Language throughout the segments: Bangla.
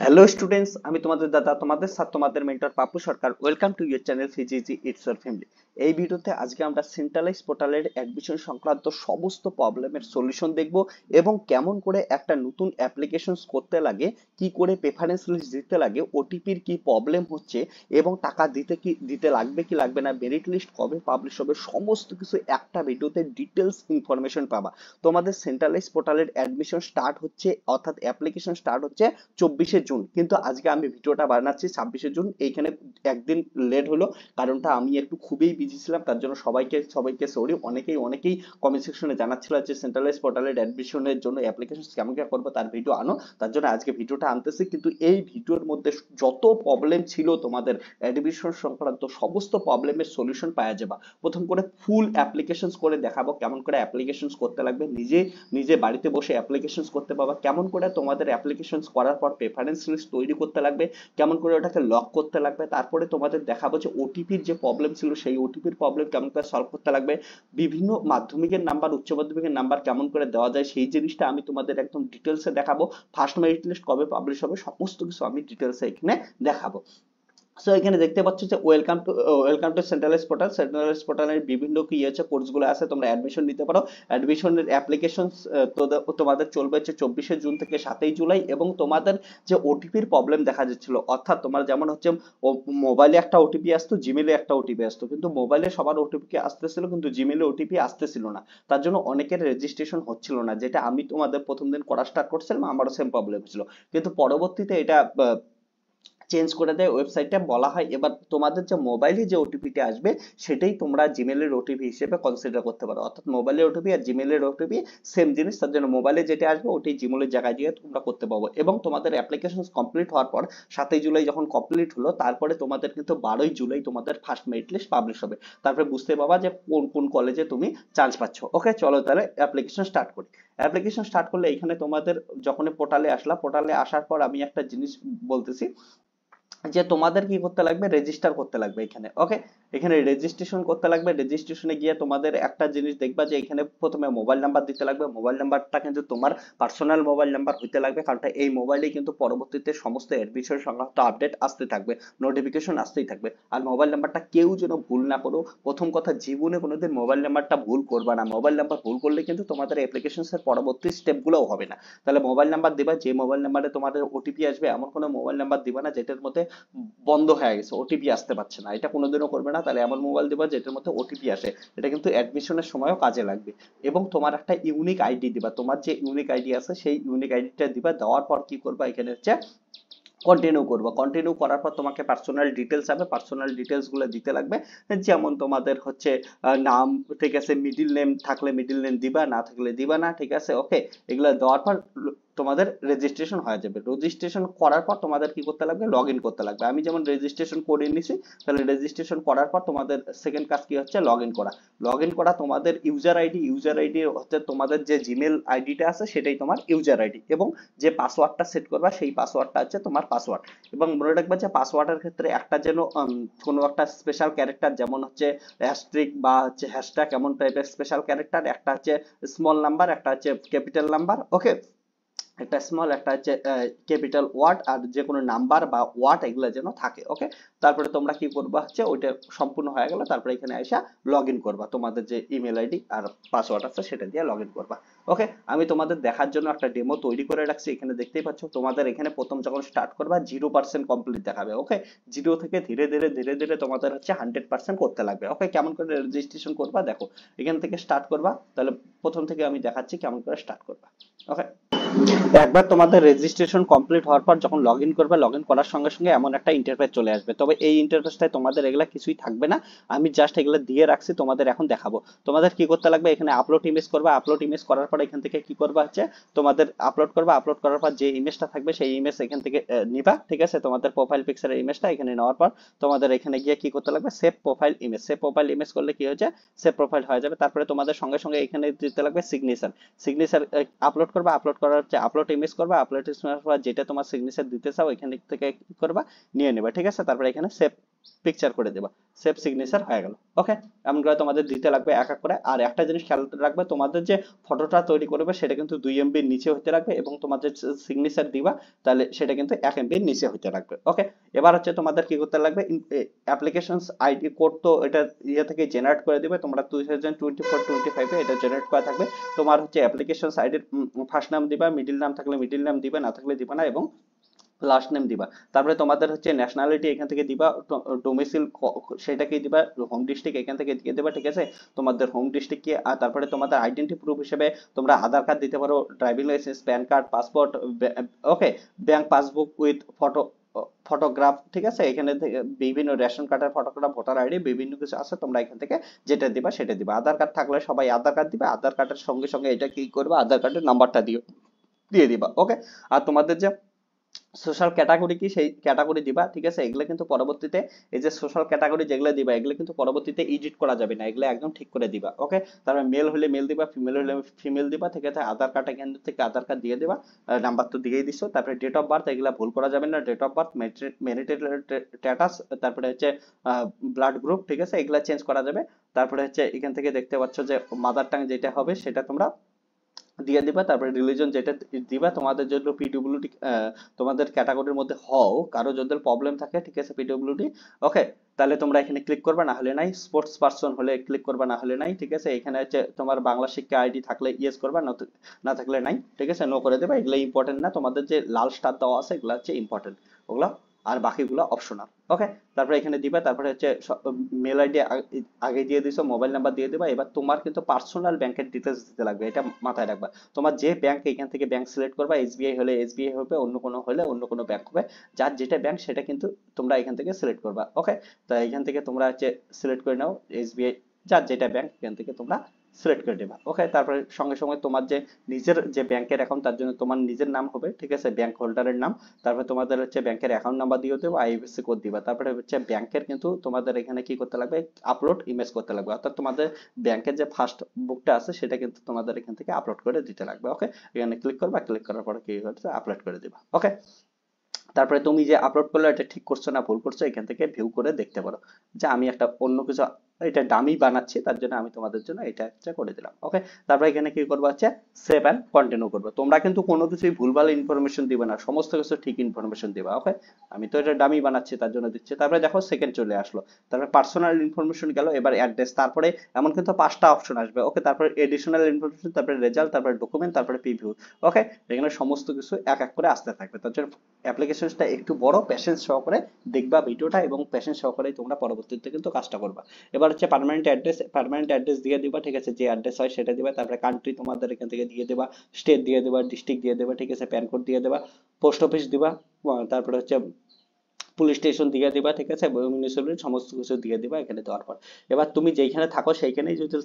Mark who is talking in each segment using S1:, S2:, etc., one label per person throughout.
S1: হ্যালো স্টুডেন্টস, আমি তোমাদের দাদা, তোমাদের স্যার, তোমাদের mentor Papu Sarkar. Welcome to your channel ফিজিজি ইটস ইওর ফ্যামিলি। এই ভিডিওতে আজকে আমরা সেন্ট্রালাইজ পোর্টালের অ্যাডমিশন সংক্রান্ত সমস্ত প্রবলেমের সলিউশন দেখব এবং কেমন করে একটা নতুন অ্যাপ্লিকেশনস করতে লাগে, কি করে প্রেফারেন্স লিস্ট দিতে লাগে, ওটিপির কি প্রবলেম হচ্ছে এবং টাকা দিতে লাগবে কি লাগবে না, মেরিট লিস্ট কবে পাবলিশ হবে, সমস্ত কিছু একটা ভিডিওতে ডিটেলস ইনফরমেশন পাবা। তোমাদের সেন্ট্রালাইজ পোর্টালের অ্যাডমিশন স্টার্ট হচ্ছে, অর্থাৎ অ্যাপ্লিকেশন স্টার্ট হচ্ছে 24শে জুন, কিন্তু আজকে আমি ভিডিওটা বানাচ্ছি 26শে জুন। এইখানে একদিন লেট হলো, কারণটা আমি একটু খুবই বিজি ছিলাম, তার জন্য সবাইকে সরি। অনেকেই কমেন্ট সেকশনে জানাচ্ছিল যে সেন্ট্রালাইজ পোর্টালের অ্যাডমিশনের জন্য অ্যাপ্লিকেশন কেমন কি করবো, তার ভিডিও আনো। তার জন্য আজকে ভিডিওটা আনতেছি, কিন্তু এই ভিডিওর মধ্যে যত প্রবলেম ছিল তোমাদের অ্যাডমিশন সংক্রান্ত সমস্ত প্রবলেমের সলিউশন পাওয়া যাবে। প্রথম করে ফুল অ্যাপ্লিকেশন করে দেখাবো কেমন করে অ্যাপ্লিকেশন করতে লাগবে, নিজে নিজে বাড়িতে বসে অ্যাপ্লিকেশন করতে পারবা, কেমন করে তোমাদের অ্যাপ্লিকেশন করার পর প্রেফারেন্স লিস্ট তৈরি করতে লাগবে, কেমন করে ওটাকে লক করতে লাগবে। তারপরে তোমাদের দেখাবো যে ওটিপির যে প্রবলেম ছিল সেই ওটিপির প্রবলেম কেমন করে সলভ করতে লাগবে। বিভিন্ন মাধ্যমিকের নাম্বার, উচ্চ মাধ্যমিকের নাম্বার কেমন করে দেওয়া যায় সেই জিনিসটা আমি তোমাদের একদম ডিটেলসে দেখাবো। ফার্স্ট মেরিট লিস্ট কবে পাবলিশ হবে সমস্ত কিছু আমি ডিটেলসে এখানে দেখাবো। সো এখানে দেখতে পাচ্ছ যে ওয়েলকাম টু সেন্ট্রালাইজ পোর্টালের বিভিন্ন কি আছে কোর্সগুলো আছে, তোমরা অ্যাডমিশন নিতে পারো। অ্যাডমিশনের অ্যাপ্লিকেশন তোমাদের চলবে হচ্ছে 24শে জুন থেকে 7ই জুলাই। এবং তোমাদের যে ওটিপির প্রবলেম দেখা যাচ্ছিল, অর্থাৎ তোমার যেমন হচ্ছে মোবাইলে একটা ওটিপি আসতো, জিমেলে একটা ওটিপি আসতো, কিন্তু মোবাইলে সবার ওটিপি আসতেছিল কিন্তু জিমেলে ওটিপি আসতেছিল না। তার জন্য অনেকের রেজিস্ট্রেশন হচ্ছিল না, যেটা আমি তোমাদের প্রথম দিন করা স্টার্ট করছিলাম, আমারও সেম প্রবলেম ছিল। কিন্তু পরবর্তীতে এটা চেঞ্জ করে দেয় ওয়েবসাইটটা। বলা হয় এবার তোমাদের যে মোবাইলে যে ওটিপিটা আসবে সেটাই তোমরা জিমেলের ওটিপি হিসেবে কনসিডার করতে পারো, অর্থাৎ মোবাইলের ওটিপি আর জিমেলের ওটিপি সেম জিনিস। তার জন্য মোবাইলে যেটা আসবে ওটাই জিমেলের জায়গায় দিয়ে তোমরা করতে পারবো। এবং তোমাদের অ্যাপ্লিকেশন কমপ্লিট হওয়ার পর 7ই জুলাই যখন কমপ্লিট হলো, তারপরে তোমাদের কিন্তু 12ই জুলাই তোমাদের ফার্স্ট মেরিট লিস্ট পাবলিশ হবে। তারপরে বুঝতে পারবা যে কোন কোন কলেজে তুমি চান্স পাচ্ছ। ওকে, চলো তাহলে অ্যাপ্লিকেশন স্টার্ট করি। অ্যাপ্লিকেশন স্টার্ট করলে এখানে তোমাদের যখন পোর্টালে আসলা, পোর্টালে আসার পর আমি একটা জিনিস বলতেছি যে তোমাদের কি করতে লাগবে, রেজিস্টার করতে লাগবে এখানে। ওকে, এখানে রেজিস্ট্রেশন করতে লাগবে। রেজিস্ট্রেশনে গিয়ে তোমাদের একটা জিনিস দেখবা যে এখানে প্রথমে মোবাইল নাম্বার দিতে লাগবে। মোবাইল নাম্বারটা কিন্তু তোমার পার্সোনাল মোবাইল নাম্বার হইতে লাগবে, কারণ এই মোবাইলে কিন্তু পরবর্তীতে সমস্ত এডমিশন সংক্রান্ত আপডেট আসতে থাকবে, নোটিফিকেশন আসতেই থাকবে। আর মোবাইল নাম্বারটা কেউ যেন ভুল না করো। প্রথম কথা, জীবনে কোনোদিন মোবাইল নাম্বারটা ভুল করবা না। মোবাইল নাম্বার ভুল করলে কিন্তু তোমাদের অ্যাপ্লিকেশনের পরবর্তী স্টেপগুলোও হবে না। তাহলে মোবাইল নাম্বার দিবা, যে মোবাইল নাম্বারে তোমাদের ওটিপি আসবে এমন কোনো মোবাইল নাম্বার দিবা না যেটার মধ্যে বন্ধ হয়ে গেছে, ওটিপি আসতে পারছে না, এটা কোনোদিনও করবে না। তাহলে এমন মোবাইল দিবা যেটার মধ্যে ওটিপি আসে, এটা কিন্তু অ্যাডমিশনের সময়ও কাজে লাগবে। এবং তোমার একটা ইউনিক আইডি দিবা, তোমার যে ইউনিক আইডি আছে সেই ইউনিক আইডিটা দিবা। দেওয়ার পর কি করবা, এখানে হচ্ছে কন্টিনিউ করবো। কন্টিনিউ করার পর তোমাকে পার্সোনাল ডিটেলস হবে, পার্সোনাল ডিটেলস গুলো দিতে লাগবে। যেমন তোমাদের হচ্ছে নাম, ঠিক আছে, মিডিল নেম থাকলে মিডিল নেম দিবা, না থাকলে দিবা না, ঠিক আছে। ওকে, এগুলো দেওয়ার পর তোমাদের রেজিস্ট্রেশন হয়ে যাবে। রেজিস্ট্রেশন করার পর তোমাদের কি করতে লাগবে, লগ ইন করতে লাগবে। আমি যেমন রেজিস্ট্রেশন করে নিছি, তাহলে রেজিস্ট্রেশন করার পর তোমাদের সেকেন্ড কাজ কি হচ্ছে, লগ ইন করা। লগ ইন করা, তোমাদের ইউজার আইডি হচ্ছে তোমাদের যে জিমেল আইডিটা আছে সেটাই তোমার ইউজার আইডি, এবং যে পাসওয়ার্ডটা সেট করবা সেই পাসওয়ার্ডটা হচ্ছে তোমার পাসওয়ার্ড। এবং মনে রাখবা যে পাসওয়ার্ডের ক্ষেত্রে একটা যেন কোনো একটা স্পেশাল ক্যারেক্টার, যেমন হচ্ছে হ্যাশট্রিক বা হচ্ছে হ্যাশট্যাগ, এমন টাইপের স্পেশাল ক্যারেক্টার, একটা হচ্ছে স্মল নাম্বার, একটা হচ্ছে ক্যাপিটাল নাম্বার। ওকে, একটা স্মল, একটা হচ্ছে ক্যাপিটাল ওয়ার্ড, আর যে কোনো নাম্বার বা ওয়ার্ড এগুলো যেন থাকে। ওকে, তারপরে তোমরা কি করবা হচ্ছে ওইটা সম্পূর্ণ হয়ে গেল, তারপরে এখানে আইসা লগ ইন করবা, তোমাদের যে ইমেল আইডি আর পাসওয়ার্ড আছে সেটা দিয়ে লগ ইন করবা। ওকে, আমি তোমাদের দেখার জন্য একটা ডেমো তৈরি করে রাখছি, এখানে দেখতেই পাচ্ছ। তোমাদের এখানে প্রথম যখন স্টার্ট করবা 0% কমপ্লিট দেখাবে। ওকে, জিরো থেকে ধীরে ধীরে ধীরে ধীরে তোমাদের হচ্ছে 100% করতে লাগবে। ওকে, কেমন করে রেজিস্ট্রেশন করবা দেখো, এখান থেকে স্টার্ট করবা। তাহলে প্রথম থেকে আমি দেখাচ্ছি কেমন করে স্টার্ট করবা। ওকে, একবার তোমাদের রেজিস্ট্রেশন কমপ্লিট হওয়ার পর যখন লগ ইন করবে, লগ ইন করার সঙ্গে সঙ্গে এমন একটা ইন্টারফেস চলে আসবে। তবে এই ইন্টারফেসটায় তোমাদের এগুলা কিছুই থাকবে না, আমি জাস্ট এগুলো দিয়ে রাখছি, তোমাদের এখন দেখাবো। তোমাদের কি করতে লাগবে, এখানে আপলোড ইমেজ করবা। আপলোড ইমেজ করার পর এখান থেকে কি করবা হচ্ছে তোমাদের আপলোড করবা। আপলোড করার পর যে ইমেজটা থাকবে সেই ইমেজ এখান থেকে নিবা, ঠিক আছে। তোমাদের প্রোফাইল পিকচারের ইমেজটা এখানে নেওয়ার পর তোমাদের এখানে গিয়ে কি করতে লাগবে, save profile image. Save profile image করলে কি হয়েছে, সেভ প্রোফাইল হয়ে যাবে। তারপরে তোমাদের সঙ্গে সঙ্গে এখানে দিতে লাগবে সিগনেচার। সিগনেচার আপলোড করবা। আপলোড করার হচ্ছে আপলোড ইমেজ করবা। আপলোড ইমেজ করার পর যেটা তোমার সিগনেচার দিতে চাও এখান থেকে কি করবা, নিয়ে নেবা, ঠিক আছে। তারপরে এখানে সেভ পিকচার করে দেবা, সেভ সিগনেচার হয়ে গেল। ওকে, এমন করে তোমাদের দিতে লাগবে এক এক করে। আর একটা জিনিস খেয়াল রাখবে, তোমাদের যে ফটোটা তৈরি করবে সেটা কিন্তু 2 MB নিচে হতে লাগবে, এবং তোমাদের সিগনেচার দিবা তাহলে সেটা কিন্তু 1 MB নিচে হতে লাগবে। ওকে, এবার হচ্ছে তোমাদের কি করতে লাগবে, অ্যাপ্লিকেশনস আইডি কোড তো এটা ইয়ে থেকে জেনারেট করে দিবে তোমরা, 2024-25 এটা জেনারেট করা থাকবে। তোমার হচ্ছে অ্যাপ্লিকেশনস আইডির ফার্স্ট নাম দিবা, মিডিল নাম থাকলে মিডিল নাম দিবা, না থাকলে দিবা না, এবং লাস্ট নেম দিবা। তারপরে তোমাদের হচ্ছে ন্যাশনালিটি এখান থেকে দিবা, ডোমিসিল সেটাকে দিবা, হোম ডিস্ট্রিক্ট এখান থেকে দিয়ে দেবা, ঠিক আছে, তোমাদের হোম ডিস্ট্রিক্ট কি। আর তারপরে তোমাদের আইডেন্টি প্রুফ হিসেবে তোমরা আধার কার্ড দিতে পারো, driving licence, pan card, passport, okay, bank passbook with photograph, ঠিক আছে, এখানে থেকে বিভিন্ন রেশন কার্ডের ফটোগ্রাফ, ভোটার আইডি, বিভিন্ন কিছু আছে, তোমরা এখান থেকে যেটা দিবা সেটা দিবা। আধার কার্ড থাকলে সবাই আধার কার্ড দিবে, আধার কার্ডের সঙ্গে সঙ্গে এটা কি করবে, আধার কার্ডের নাম্বারটা দিয়ে দিবা। ওকে, আর তোমাদের যে সোশ্যাল ক্যাটাগরি কি সেই ক্যাটাগরি দিবা, ঠিক আছে। এগুলো কিন্তু পরবর্তীতে, এই যে সোশ্যাল ক্যাটাগরি যেগুলো দিবা এগুলো কিন্তু পরবর্তীতে এডিট করা যাবে না, এগুলো একদম ঠিক করে দিবা। ওকে, তারপরে মেল হলে মেল দিবা, ফিমেল হলে ফিমেল দিবা, ঠিক আছে। আধার কার্ড এখান থেকে আধার কার্ড দিয়ে দিবা, নাম্বার তো দিয়েই দিছো। তারপরে ডেট অফ বার্থ এগুলা ভুল করা যাবে না, date of birth, marital status, তারপরে হচ্ছে ব্লাড গ্রুপ, ঠিক আছে, এগুলা চেঞ্জ করা যাবে। তারপরে হচ্ছে এখান থেকে দেখতে পাচ্ছ যে মাদার টাং যেটা হবে সেটা তোমরা দিয়ে দিবা। তারপরে রিলিজন যেটা দিবা, তোমাদের জন্য পিডব্লিউডি, তোমাদের ক্যাটাগরির মধ্যে হও, কারো যদি প্রবলেম থাকে, ঠিক আছে, পিডব্লিউডি, ওকে, তাহলে তোমরা এখানে ক্লিক করবে, না হলে নাই। স্পোর্টস পারসন হলে ক্লিক করবে, না হলে নাই, ঠিক আছে। এখানে হচ্ছে তোমার বাংলা শিক্ষা আইডি থাকলে ইয়েস করবে, না থাকলে নাই, ঠিক আছে, নো করে দেবে। এগুলো ইম্পর্টেন্ট না, তোমাদের যে লাল স্টার দেওয়া আছে এগুলো হচ্ছে ইম্পর্টেন্ট, ওগুলো, আর বাকিগুলো অপশনাল। ওকে, তারপরে এখানে দিবা, তারপরে হচ্ছে মেল আইডি আগে দিয়ে দিছো, মোবাইল নাম্বার দিয়ে দিবা। এবার তোমার কিন্তু পার্সোনাল ব্যাংকের ডিটেলস দিতে লাগবে, এটা মাথায় রাখবা। তোমার যে ব্যাংক, এখান থেকে ব্যাংক সিলেক্ট করবা, এসবিআই হলে এসবিআই হবে, অন্য কোনো হলে অন্য কোনো ব্যাংক হবে, যার যেটা ব্যাংক সেটা কিন্তু তোমরা এখান থেকে সিলেক্ট করবা। ওকে, তো এখান থেকে তোমরা হচ্ছে সিলেক্ট করে নাও এসবিআই, যার যেটা ব্যাংক এখান থেকে তোমরা সিলেক্ট করে দেবা। ওকে, তারপরে সঙ্গে সঙ্গে তোমার যে নিজের যে ব্যাংকের অ্যাকাউন্ট তার জন্য তোমার নিজের নাম হবে, ঠিক আছে, ব্যাংক হোল্ডারের নাম। তারপরে তোমাদের হচ্ছে ব্যাংকের অ্যাকাউন্ট নাম্বার দিয়ে দেবো, আইএফএসসি কোড দিবা। তারপরে হচ্ছে ব্যাংকের কিন্তু তোমাদের এখানে কি করতে লাগবে, আপলোড ইমেজ করতে লাগবে, অর্থাৎ তোমাদের ব্যাংকের যে ফার্স্ট বুকটা আছে সেটা কিন্তু তোমাদের এখান থেকে আপলোড করে দিতে লাগবে। ওকে, এখানে ক্লিক করবা, ক্লিক করার পরে কি হচ্ছে, আপলোড করে দিবা। ওকে, তারপরে তুমি যে আপলোড করলে এটা ঠিক করছো না ভুল করছো এখান থেকে ভিউ করে দেখতে পারো, যে আমি একটা অন্য কিছু, এটা ডামি বানাচ্ছি, তার জন্য আমি তোমাদের জন্য এটা একটা করে দিলাম। ওকে, তারপরে এখানে কি করবো হচ্ছে সেভ এন্ড কন্টিনিউ করবো। তোমরা কিন্তু কোনো কিছুই ভুলভাল ইনফরমেশন দিবে না, সমস্ত কিছু ঠিক ইনফরমেশন দিবা। ওকে, আমি তো এটা ডামি বানাচ্ছি তার জন্য দিচ্ছি। তারপরে দেখো সেকেন্ড চলে আসলো, তারপরে পার্সোনাল ইনফরমেশন গেল, এবার অ্যাড্রেস, তারপরে এমন কিন্তু 5টা অপশন আসবে। ওকে, তারপরে এডিশনাল ইনফরমেশন, তারপরে রেজাল্ট, তারপরে ডকুমেন্ট, তারপরে প্রিভিউ। ওকে, এখানে সমস্ত কিছু এক এক করে আসতে থাকবে, তার জন্য অ্যাপ্লিকেশনটা একটু বড়, পেশেন্স সহকারে দেখবা ভিডিওটা, এবং পেশেন্স সহকারে তোমরা পরবর্তীতে কিন্তু কাজটা করবা। এবার হচ্ছে পার্মানেন্ট অ্যাড্রেস দিয়ে দিবা, ঠিক আছে, যে অ্যাড্রেস হয় সেটা দিবা। তারপরে কান্ট্রি তোমাদের এখান থেকে দিয়ে দেবা, স্টেট দিয়ে দেবা, ডিস্ট্রিক্ট দিয়ে দেবা, ঠিক আছে, প্যান কোড দিয়ে দেবা, পোস্ট অফিস দিবা, তারপরে হচ্ছে পুলিশ স্টেশন দিয়ে দিবা, ঠিক আছে, মিউনিসিপ্যালিটি সমস্ত কিছু দিয়ে দিবা এখানে দেওয়ার পর। এবার তুমি যেখানে থাকো সেইখানেই যদি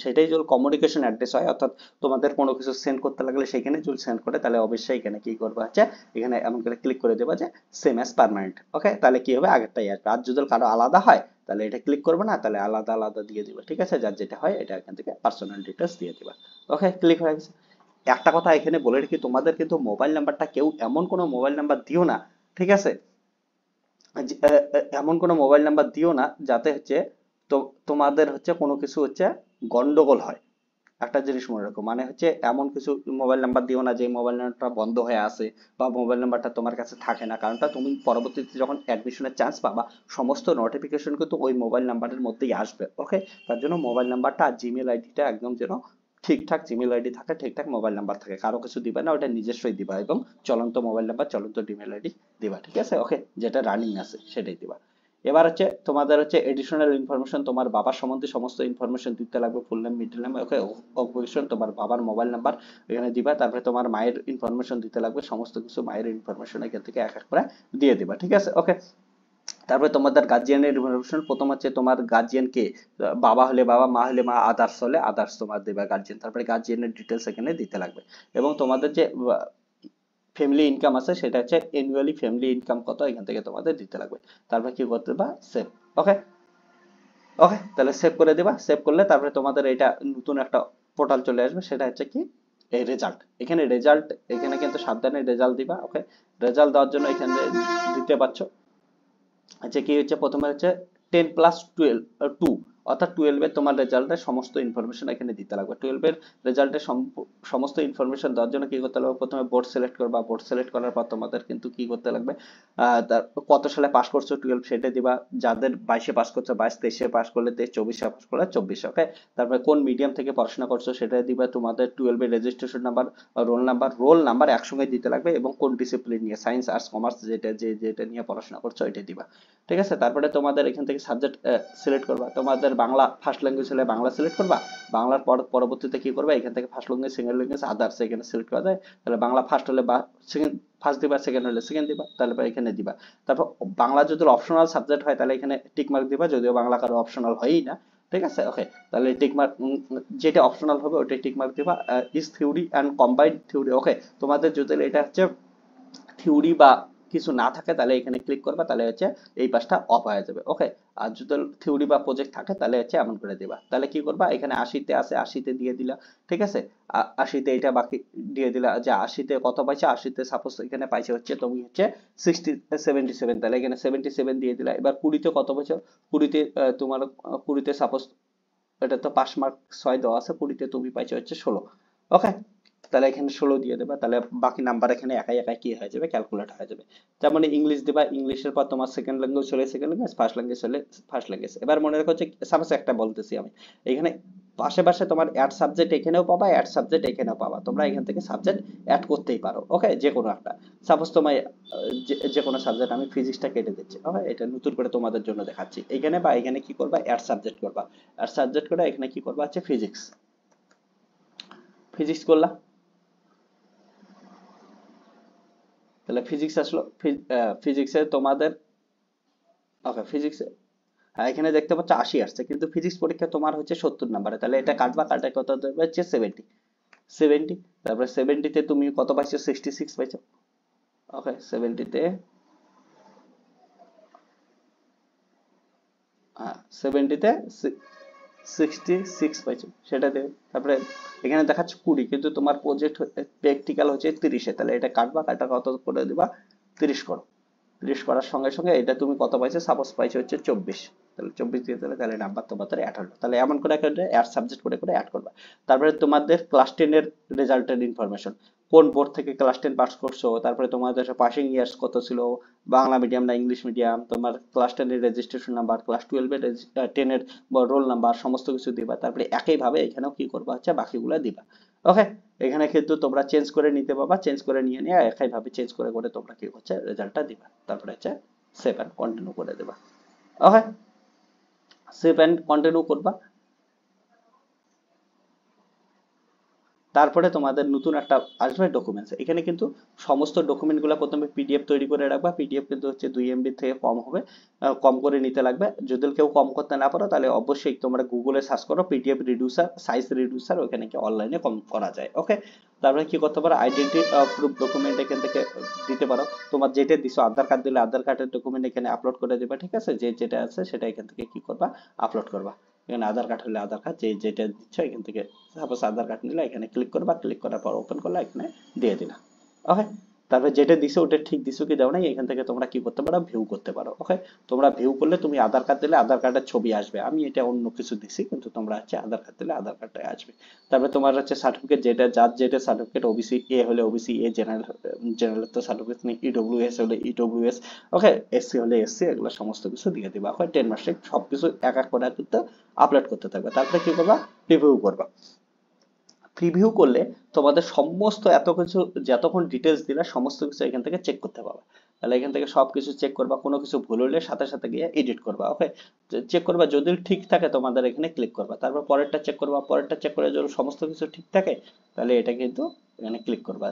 S1: সেটাই যদি কমিউনিকেশন অ্যাড্রেস হয়, অর্থাৎ তোমাদের কোনো কিছু সেন্ড করতে লাগলে সেখানে যদি সেন্ড করে, তাহলে অবশ্যই এখানে কি করবা হচ্ছে, এখানে এমন করে ক্লিক করে দেবা যে সেম অ্যাজ পার্মানেন্ট। ওকে, তাহলে কি হবে, আগেরটাই আসবে। আর যদি কারো আলাদা হয় তাহলে এটা ক্লিক করবে না, তাহলে আলাদা আলাদা দিয়ে দিবা, ঠিক আছে, যার যেটা হয় এটা এখান থেকে পার্সোনাল ডিটেলস দিয়ে দিবা। ওকে, ক্লিক হয়ে গেছে। একটা কথা এখানে বলে রাখি, তোমাদের কিন্তু মোবাইল নাম্বারটা কেউ এমন কোনো মোবাইল নাম্বার দিও না, ঠিক আছে, এমন কোনো মোবাইল নাম্বার দিও না যাতে হচ্ছে তো তোমাদের হচ্ছে কোনো কিছু হচ্ছে গন্ডগোল হয়। একটা জিনিস মনে রাখো, মানে হচ্ছে এমন কিছু মোবাইল নাম্বার দিও না যে মোবাইল নাম্বারটা বন্ধ হয়ে আছে, বা মোবাইল নাম্বারটা তোমার কাছে থাকে না, কারণটা তুমি পরবর্তীতে যখন অ্যাডমিশনের চান্স পাবা সমস্ত নোটিফিকেশন কিন্তু ওই মোবাইল নাম্বারের মধ্যেই আসবে। ওকে, তার জন্য মোবাইল নাম্বারটা আর জিমেল আইডিটা একদম যেন ঠিকঠাক জিমেল আইডি থাকে, ঠিকঠাক মোবাইল নাম্বার থাকে, কারো কিছু দিবা না, ওটা নিজস্বই দিবা, এবং চলন্ত মোবাইল নাম্বার, চলন্ত জিমেল আইডি দিবা, ঠিক আছে। ওকে, যেটা রানিং আছে সেটাই দিবা। এবার হচ্ছে তোমাদের হচ্ছে এডিশনাল ইনফরমেশন, তোমার বাবার সম্বন্ধে সমস্ত ইনফরমেশন দিতে লাগবে, ফুল নেম, মিডল নেম, ওকে, অকুপেশন, তোমার বাবার মোবাইল নাম্বার এখানে দিবা। তারপরে তোমার মায়ের ইনফরমেশন দিতে লাগবে, সমস্ত কিছু মায়ের ইনফরমেশন এখান থেকে এক এক করে দিয়ে দিবা, ঠিক আছে। ওকে, তারপরে তোমাদের গার্জিয়ানের ইনফরমেশন, প্রথম হচ্ছে তোমার গার্জিয়ান কে, বাবা হলে বাবা, মা হলে মা, আদার্স হলে আদার্স তোমার দেবা গার্জিয়ান। তারপরে গার্জিয়ানের ডিটেলস এখানে দিতে লাগবে, এবং তোমাদের যে ফ্যামিলি ইনকাম আছে সেটা হচ্ছে অ্যানুয়ালি ফ্যামিলি ইনকাম কত এখান থেকে তোমাদের দিতে লাগবে। তারপরে কি করতে বা সেভ। ওকে, ওকে, তাহলে সেভ করে দিবা। সেভ করলে তারপরে তোমাদের এটা নতুন একটা পোর্টাল চলে আসবে, সেটা হচ্ছে কি এই রেজাল্ট। এখানে রেজাল্ট, এখানে কিন্তু সাবধানে রেজাল্ট দিবা। ওকে, রেজাল্ট দেওয়ার জন্য এখানে দিতে পারছো আচ্ছা কি হচ্ছে, প্রথমে হচ্ছে 10+12 2, অর্থাৎ 12 এর তোমার রেজাল্টের সমস্ত ইনফরমেশন এখানে দিতে লাগবে। 12 এর রেজাল্টের সমস্ত ইনফরমেশন দেওয়ার জন্য কি করতে লাগবে, প্রথমে বোর্ড সিলেক্ট করবা, বোর্ড সিলেক্ট করার পর তোমাদের কিন্তু কি করতে লাগবে, কত সালে পাস করছো 12 সেটা দিবা, যাদের 22-এ পাস করছো 22, 23-এ পাস করলে 23, 24-এ পাস করলে 24, ওকে। তারপরে কোন মিডিয়াম থেকে পড়াশোনা করছো সেটা দিবা, তোমাদের 12 এর রেজিস্ট্রেশন নাম্বার, রোল নাম্বার একসঙ্গে দিতে লাগবে, এবং কোন ডিসিপ্লিন নিয়ে, সায়েন্স, আর্টস, কমার্স, যেটা নিয়ে পড়াশোনা করছো ওইটা দিবা, ঠিক আছে। তারপরে তোমাদের এখান থেকে সাবজেক্ট সিলেক্ট করবা, তোমাদের বাংলা ফার্স্ট ল্যাঙ্গুয়েজ হলে বাংলা সিলেক্ট করবা, বাংলার পরবর্তীতে কি করবা, এখান থেকে first language, second language, others এখানে সিলেক্ট করা যায়, তাহলে বাংলা ফার্স্ট হলে বা সেকেন্ড ফার্স্ট দিবা, সেকেন্ড হলে সেকেন্ড দিবা, তাহলে এখানে দিবা। তারপর বাংলা যদি অপশনাল সাবজেক্ট হয় তাহলে এখানে টিক মার্ক দিবা, যদিও বাংলা কারো অপশনাল হয়ই না, ঠিক আছে, ওকে। তাহলে টিক মার্ক, যেটা অপশনাল হবে ওটাই টিক মার্ক দিবা। Is theory and combined theory, okay. তোমাদের যদি এটা হচ্ছে থিওরি বা কিছু না থাকে তাহলে এখানে ক্লিক করবা, তাহলে হচ্ছে এই পাশটা অফ হয়ে যাবে, ওকে। আর যদি থিওরি বা প্রজেক্ট থাকে তাহলে হচ্ছে এমন করে দিবা। তাহলে কি করবা, এখানে 80-তে আছে 80-তে দিয়ে দিলা, ঠিক আছে। 80-তে এটা বাকি দিয়ে দিলা, যে 80-তে কত পাইছে, 80-তে সাপোজ এখানে পাইছে হচ্ছে তুমি হচ্ছে 77, তাহলে এখানে 77 দিয়ে দিলা। এবার 20-তে কত পাইছো, 20-তে তোমার 20-তে সাপোজ, এটা তো পাস মার্ক 6 দেওয়া আছে, 20-তে তুমি পাইছো হচ্ছে 16, ওকে। তাহলে এখানে 16 দিয়ে দেবা, তাহলে বাকি নাম্বার এখানে একাই একাই কি হয়ে যাবে, ক্যালকুলেট হয়ে যাবে। যেমন ইংলিশ দিবা, ইংলিশের পর তোমার সেকেন্ড ল্যাঙ্গুয়েজ হলে সেকেন্ড ল্যাঙ্গুয়েজ, ফার্স্ট ল্যাঙ্গুয়েজ হলে ফার্স্ট ল্যাঙ্গুয়েজ। এবার মনে রাখো যে সাপোজ একটা বলতেছি আমি, এখানে পাশে পাশে তোমার অ্যাড সাবজেক্ট এখানেও পাবা, অ্যাড সাবজেক্ট এখানেও পাবা, তোমরা এখান থেকে সাবজেক্ট অ্যাড করতেই পারো, ওকে, যে কোনো একটা। সাপোজ তোমার যে কোনো সাবজেক্ট, আমি ফিজিক্সটা কেটে দিচ্ছি, ওকে, এটা নতুন করে তোমাদের জন্য দেখাচ্ছি। এখানে বা এখানে কি করবা, অ্যাড সাবজেক্ট করবা, অ্যাড সাবজেক্ট করে এখানে কি করবা হচ্ছে ফিজিক্স, ফিজিক্স করলা, তাহলে ফিজিক্স আসলো, ফিজিক্সে তোমাদের, ওকে, ফিজিক্সে, হ্যাঁ এখানে দেখতে পাচ্ছ 80 আসছে, কিন্তু ফিজিক্স পরীক্ষা তোমার হচ্ছে 70 নাম্বারে, তাহলে এটা কাটবা, কাটা কত দেবে হচ্ছে 70, তারপরে 70-তে তুমি কত পাইছো, 66 পাইছো, ওকে। 70-তে, হ্যাঁ 70-তে 66 পাইছো, সেটা দেবে। তারপরে এখানে দেখাচ্ছে 20, কিন্তু তোমার প্রজেক্ট প্র্যাকটিক্যাল হচ্ছে 30-এ, তাহলে এটা কাটবা, কাটা কত করে দিবা, 30 করো। 30 করার সঙ্গে সঙ্গে এটা তুমি কত পাইছো, সাপোজ পাইছো হচ্ছে 24, তাহলে 24 দিয়ে দিলে, তাহলে নাম্বার তোমাদের অ্যাড হলো। তাহলে এমন করে অ্যাড সাবজেক্ট করে করে অ্যাড করবা। তারপরে তোমাদের ক্লাস 10 এর রেজাল্টের ইনফরমেশন, কোন বোর্ড থেকে ক্লাস 10 পাস করছো, তারপরে তোমাদের পাসিং ইয়ার্স কত ছিল, বাংলা মিডিয়াম না ইংলিশ মিডিয়াম, তোমার ক্লাস 10 এর রেজিস্ট্রেশন নাম্বার, ক্লাস 12 এর 10 এর রোল নাম্বার, সমস্ত কিছু দিবা। তারপরে একইভাবে এখানেও কি করবা হচ্ছে বাকিগুলো দিবা, ওকে। এখানে কিন্তু তোমরা চেঞ্জ করে নিতে পারবা, চেঞ্জ করে নিয়ে নিয়ে একইভাবে চেঞ্জ করে করে তোমরা কি হচ্ছে রেজাল্টটা দিবা। তারপরে হচ্ছে সেভ এন্ড কন্টিনিউ করে দেবা, ওকে। সেভ এন্ড কন্টিনিউ করবা। তারপরে তোমাদের নতুন একটা আসবে ডকুমেন্টস, এখানে কিন্তু সমস্ত ডকুমেন্ট গুলা প্রথমে পিডিএফ তৈরি করে রাখবা, পিডিএফ কিন্তু হচ্ছে 2 MB থেকে কম হবে, কম করে নিতে লাগবে। যদি কেউ কম করতে না পারো তাহলে অবশ্যই তোমরা গুগলে সার্চ করো পিডিএফ রিডিউসার, সাইজ রিডিউসার, ওখানে কি অনলাইনে কম করা যায়, ওকে। তারপরে কি করতে পারো, আইডেন্টি প্রুফ ডকুমেন্ট এখান থেকে দিতে পারো, তোমার যেটা দিছো, আধার কার্ড দিলে আধার কার্ডের ডকুমেন্ট এখানে আপলোড করে দিবা, ঠিক আছে, যে যেটা আছে সেটা এখান থেকে কি করবা, আপলোড করবা। এখানে আধার কার্ড হলে আধার কার্ড, যে যেটা দিচ্ছ এখান থেকে, সাপোজ আধার কার্ড নিলে এখানে ক্লিক করবা, ক্লিক করার পর ওপেন করলে এখানে দিয়ে দিলা, ওকে। তারপরে যেটা দিছো ওটা ঠিক দিছো কি দাও নাই এখান থেকে তোমরা কি করতে পারো, ভিউ করতে পারো, ওকে। তোমরা ভিউ করলে তুমি আধার কার্ড দিলে আধার কার্ডের ছবি আসবে, আমি এটা অন্য কিছু দিছি, কিন্তু তোমরা হচ্ছে আধার কার্ড দিলে আধার কার্ডটাই আসবে। তারপরে তোমার হচ্ছে সার্টিফিকেট, যেটা যার যেটা সার্টিফিকেট, ওবিসি এ হলে ওবিসি এ, জেনারেল জেনারেল তো সার্টিফিকেট নেই, ইডব্লিউএস হলে ইডব্লিউএস, ওকে, এসসি হলে এসসি, এগুলো সমস্ত কিছু দিয়ে দিবা, ওকে। 10 মার্কস সবকিছু এক এক করে কিন্তু আপলোড করতে থাকবে। তারপরে কি করবা, প্রিভিউ করবা। প্রিভিউ করলে তোমাদের সমস্ত এত কিছু, যতক্ষণ ডিটেলস দিলা সমস্ত কিছু এখান থেকে চেক করতে পারবা। তাহলে এখান থেকে সবকিছু চেক করবা, কোনো কিছু ভুল হলে সাথে সাথে গিয়ে এডিট করবা, ওকে। চেক করবা, যদি ঠিক থাকে তোমাদের এখানে ক্লিক করবা, তারপর পরেরটা চেক করবা, পরেরটা চেক করে যদি সমস্ত কিছু ঠিক থাকে তাহলে এটা কিন্তু এখানে ক্লিক করবা।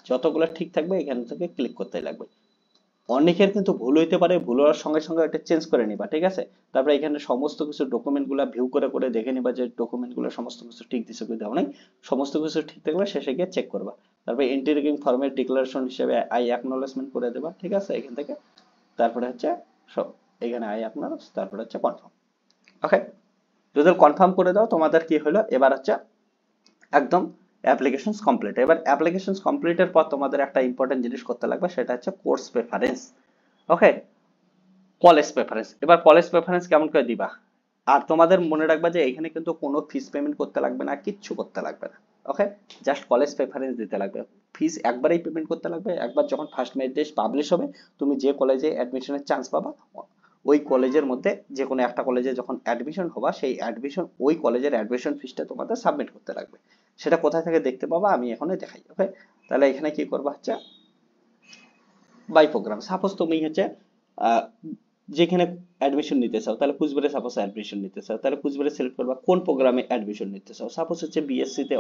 S1: যতগুলো ঠিক থাকবে এখান থেকে ক্লিক করতে লাগবে। অনেকের কিন্তু ভুল হইতে পারে, ভুল হওয়ার সঙ্গে সঙ্গে এটা চেঞ্জ করে নিবা, ঠিক আছে। তারপরে এখানে সমস্ত কিছু ডকুমেন্ট গুলা ভিউ করে করে দেখে নিবা যে ডকুমেন্ট গুলো সমস্ত কিছু ঠিক দিছে কি দাও নাই, সমস্ত কিছু ঠিক থাকলে শেষে গিয়ে চেক করবা। তারপরে এন্ট্রি ফর্মেট ডিক্লারেশন হিসেবে আই অ্যাকনলেজমেন্ট করে দেবা, ঠিক আছে, এখান থেকে। তারপরে হচ্ছে সব এখানে আই অ্যাকনলেজ, তারপরে হচ্ছে কনফার্ম, ওকে। যদি কনফার্ম করে দাও তোমাদের কি হলো, এবার হচ্ছে একদম অ্যাপ্লিকেশনস কমপ্লিট। এবার অ্যাপ্লিকেশনস কমপ্লিটের পর তোমাদের একটা ইম্পর্টেন্ট জিনিস করতে লাগবে, সেটা হচ্ছে course preference, okay. College preference. এবার কলেজ প্রেফারেন্স কেমন করে দিবা? আর তোমাদের মনে রাখবা যে এখানে কিন্তু কোনো ফিস পেমেন্ট করতে লাগবে না, কিচ্ছু করতে লাগবে না। ওকে, জাস্ট কলেজ প্রেফারেন্স দিতে লাগবে। ফিস একবারেই পেমেন্ট করতে লাগবে, একবার যখন ফার্স্ট মেরিট লিস্ট পাবলিশ হবে, তুমি যে কলেজে অ্যাডমিশনের চান্স পাবা, ওই কলেজের মধ্যে যে কোনো একটা কলেজে যখন অ্যাডমিশন হবা, সেই অ্যাডমিশন ওই কলেজের অ্যাডমিশন ফিসটা তোমাদের সাবমিট করতে লাগবে। সেটা কোথায় থেকে দেখতে পাবা আমি এখানে দেখাই। ওকে, তাহলে এখানে কি করবা হচ্ছে বাই প্রোগ্রাম। সাপোজ তুমি হচ্ছে আহ, যেখানে অ্যাডমিশন নিতে চাও, তাহলে কুচবিহারে সাপোজ অ্যাডমিশন নিতে চাও, তাহলে কুচবিহারে সিলেক্ট করবা কোন প্রোগ্রামে অ্যাডমিশন নিতে চাও। সাপোজ হচ্ছে বিএসসি তে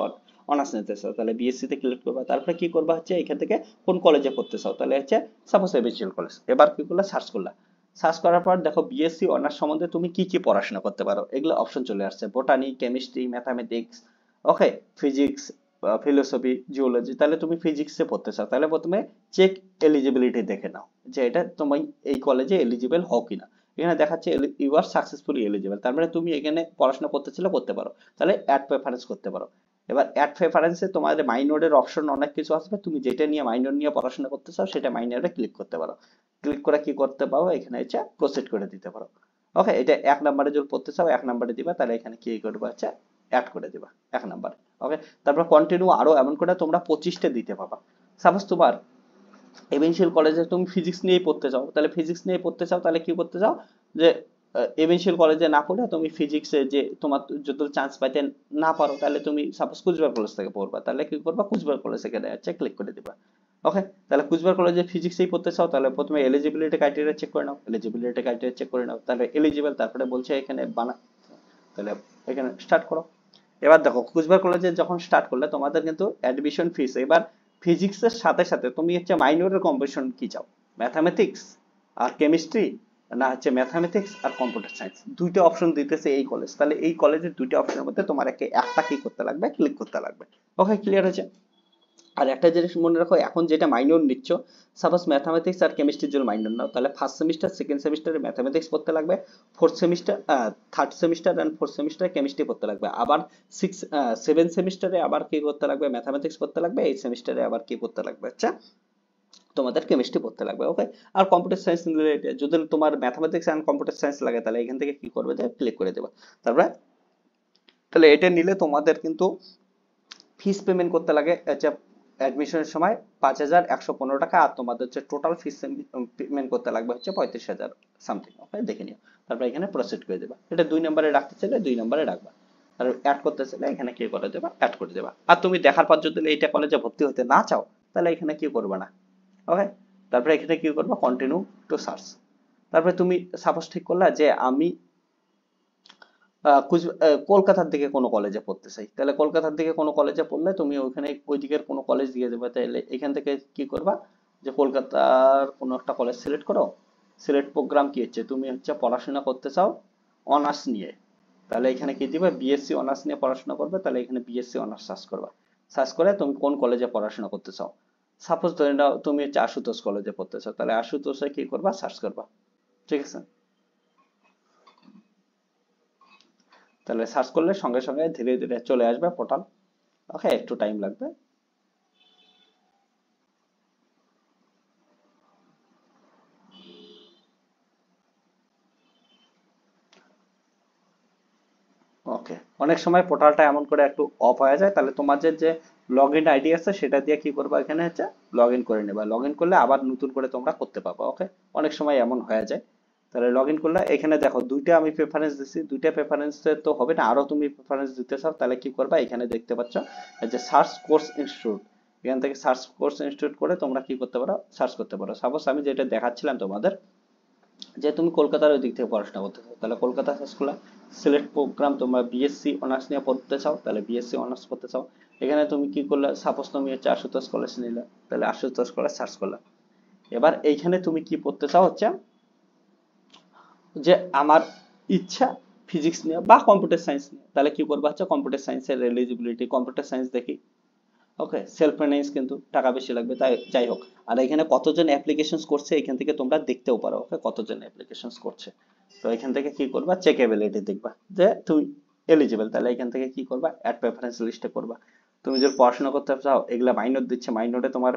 S1: অনার্স নিতে চাও, তাহলে বিএসসি তে ক্লিক করবা। তারপরে কি করবা হচ্ছে এখান থেকে কোন কলেজে পড়তে চাও, তাহলে হচ্ছে সাপোজ এবিসিএল কলেজ। এবার কি করলা, সার্চ করলা। সার্চ করার পর দেখো বিএসসি অনার্স সম্বন্ধে তুমি কি কি পড়াশোনা করতে পারো, এগুলো অপশন চলে আসছে। বোটানি, কেমিস্ট্রি, ম্যাথামেটিক্স, ওকে, ফিজিক্স, ফিলোসফি, জিওলজি। তাহলে তুমি ফিজিক্সে পড়তে চাও, তাহলে প্রথমে চেক এলিজিবিলিটি দেখে নাও যে এটা তুমি এই কলেজে এলিজিবল হও কিনা। এখানে দেখাচ্ছে ইউ আর সাকসেসফুলি এলিজিবল, তার মানে তুমি এখানে পড়াশোনা করতে চাইলে করতে পারো। তাহলে অ্যাড প্রেফারেন্স করতে পারো। এবার অ্যাড প্রেফারেন্সে তোমাদের মাইনরের অপশন অনেক কিছু আসবে, তুমি যেটা নিয়ে মাইনর নিয়ে পড়াশোনা করতে চাও সেটা মাইনরে ক্লিক করতে পারো। ক্লিক করে কি করতে পারো, এখানে হচ্ছে প্রসিড করে দিতে পারো। ওকে, এটা 1 নম্বরে যদি পড়তে চাও 1 নম্বরে দিবা, তাহলে এখানে কি করবে হচ্ছে অ্যাড করে দিবা 1 নম্বরে। ওকে, তারপর কন্টিনিউ আরো এমন করে তোমরা 25টা দিতে পারবা। সাপোজ তোমার এভেনশিয়াল কলেজে তুমি ফিজিক্স নিয়েই পড়তে চাও, তাহলে ফিজিক্স নিয়ে পড়তে চাও, তাহলে কি করতে চাও যে এভেনশিয়াল কলেজে না পড়ে তুমি ফিজিক্সে যে তোমার যদি চান্স পাইতে না পারো, তাহলে তুমি সাপোজ কুচবিহার কলেজ থেকে পড়বা, তাহলে কি করবা কুচবিহার কলেজ থেকে আছে ক্লিক করে দিবা। ওকে, তাহলে কুচবিহার কলেজে ফিজিক্সেই পড়তে চাও, তাহলে প্রথমে এলিজিবিলিটি ক্রাইটেরিয়া চেক করে নাও, এলিজিবিলিটি ক্রাইটেরিয়া চেক করে নাও, তাহলে এলিজিবল, তারপরে বলছে এখানে বানা, তাহলে এখানে স্টার্ট করো। এবার দেখো কুচবিহার কলেজে যখন স্টার্ট করলে তোমাদের কিন্তু অ্যাডমিশন ফিস, এবার ফিজিক্সের সাথে সাথে তুমি হচ্ছে মাইনরের কম্বিনেশন কি চাও, ম্যাথামেটিক্স আর কেমিস্ট্রি, না হচ্ছে ম্যাথামেটিক্স আর কম্পিউটার সায়েন্স, দুইটা অপশন দিতেছে এই কলেজ। তাহলে এই কলেজের দুইটা অপশনের মধ্যে তোমার একটা কি করতে লাগবে, ক্লিক করতে লাগবে। ওকে, ক্লিয়ার হয়েছে? আর একটা জিনিস মনে রাখো, এখন যেটা মাইনর নিচ্ছ, সাপোজ ম্যাথামেটিক্স আর কেমিস্ট্রির জন্য মাইনর নাও, তাহলে ফার্স্ট সেমিস্টার সেকেন্ড সেমিস্টারে ম্যাথামেটিক্স পড়তে লাগবে, fourth semester third semester and fourth সেমিস্টারে কেমিস্ট্রি পড়তে লাগবে, আবার সেভেন সেমিস্টারে আবার কি করতে লাগবে, ম্যাথামেটিক্স পড়তে লাগবে, এই সেমিস্টারে আবার কি পড়তে লাগবে, আচ্ছা তোমাদের কেমিস্ট্রি পড়তে লাগবে। ওকে, আর কম্পিউটার সায়েন্স নিলে যদি তোমার ম্যাথামেটিক্স এন্ড কম্পিউটার সায়েন্স লাগে, তাহলে এখান থেকে কি করবে যে ক্লিক করে দেবা। তারপরে তাহলে এটা নিলে তোমাদের কিন্তু ফিস পেমেন্ট করতে লাগে হচ্ছে অ্যাডমিশনের সময় 5,115 টাকা, আর তোমাদের হচ্ছে টোটাল ফিস পেমেন্ট করতে লাগবে হচ্ছে 35,000 সামথিং। ওকে, দেখে নিও। তারপর এখানে প্রসিড করে দেবা। এটা 2 নম্বরে রাখতে চাইলে 2 নম্বরে রাখবা, আর অ্যাড করতে চাইলে এখানে কি করে দেবা, অ্যাড করে দেবা। আর তুমি দেখার পর যদি এইটা কলেজে ভর্তি হতে না চাও, তাহলে এখানে কি করবে না। ওকে, তারপরে এখানে কি করবা, কন্টিনিউ টু সার্চ। তারপরে তুমি সাপোজ ঠিক করলা যে আমি কলকাতার দিকে কোনো কলেজে পড়তে চাই, তাহলে কলকাতার দিকে কোনো কলেজে পড়লে তুমি ওইখানে ওই দিকের কোনো কলেজ দিয়ে দেবে। তাহলে এখান থেকে কি করবা, যে কলকাতার কোনো একটা কলেজ সিলেক্ট করো। সিলেক্ট প্রোগ্রাম কি হচ্ছে, তুমি হচ্ছে পড়াশোনা করতে চাও অনার্স নিয়ে, তাহলে এখানে কি দিবে, বিএসসি অনার্স নিয়ে পড়াশোনা করবে, তাহলে এখানে বিএসসি অনার্স সার্চ করবা। সার্চ করে তুমি কোন কলেজে পড়াশোনা করতে চাও, সাপোজ ধরে নাও তুমি হচ্ছে আশুতোষ কলেজে পড়তে চাও, তাহলে আশুতোষে কি করবা, সার্চ করবা। ঠিক আছে, তাহলে সার্চ করলে সঙ্গে সঙ্গে ধীরে ধীরে চলে আসবে পোর্টাল। ওকে, একটু টাইম লাগবে। ওকে, অনেক সময় পোর্টালটা এমন করে একটু অফ হয়ে যায়, তাহলে তোমাদের যে লগ ইন আইডি আছে সেটা দিয়ে কি করবা, এখানে হচ্ছে লগ ইন করে নেবা। লগ ইন করলে আবার নতুন করে তোমরা করতে পারবা। ওকে, অনেক সময় এমন হয়ে যায়। তাহলে লগ ইন করলে এখানে দেখো দুইটা আমি প্রেফারেন্স দিচ্ছি, দুইটা প্রেফারেন্সে তো হবে না, আরো তুমি প্রেফারেন্স দিতে চাও, তাহলে কি করবা, এখানে দেখতে পাচ্ছ যে সার্চ কোর্স ইনস্টিটিউট, এখান থেকে সার্চ কোর্স ইনস্টিটিউট করে তোমরা কি করতে পারো, সার্চ করতে পারো। সাপোজ আমি যেটা দেখাচ্ছিলাম তোমাদের, যে তুমি কলকাতার ওই দিক থেকে পড়াশোনা করতে চাও, তাহলে কলকাতা সার্চ করলা। সিলেক্ট প্রোগ্রাম, তোমরা বিএসসি অনার্স নিয়ে পড়তে চাও, তাহলে বিএসসি অনার্স পড়তে চাও। এখানে তুমি কি করলে, সাপোজ তুমি হচ্ছে আশুতোষ কলেজ নিলে, তাহলে আশুতোষ কলেজ সার্চ করলা। এবার এইখানে তুমি কি পড়তে চাও হচ্ছে যে আমার ইচ্ছা ফিজিক্স নিয়ে বা কম্পিউটার সায়েন্স নিয়ে, তাহলে কি করবা হচ্ছে কম্পিউটার সায়েন্সের এলিজিবিলিটি, কম্পিউটার সায়েন্স দেখি। ওকে, সেলফ ফাইন্যান্স কিন্তু টাকা বেশি লাগবে, তাই যাই হোক। আর এখানে কতজন অ্যাপ্লিকেশন করছে এখান থেকে তোমরা দেখতেও পারো। ওকে, কতজন অ্যাপ্লিকেশন করছে, তো এখান থেকে কি করবা, চেকএবিলিটি দেখবা যে তুমি এলিজিবল, তাহলে এখান থেকে কি করবা, অ্যাড প্রেফারেন্স লিস্টে করবা। তুমি যদি পড়াশোনা করতে চাও, এগুলা মাইনর দিচ্ছে, মাইনরে তোমার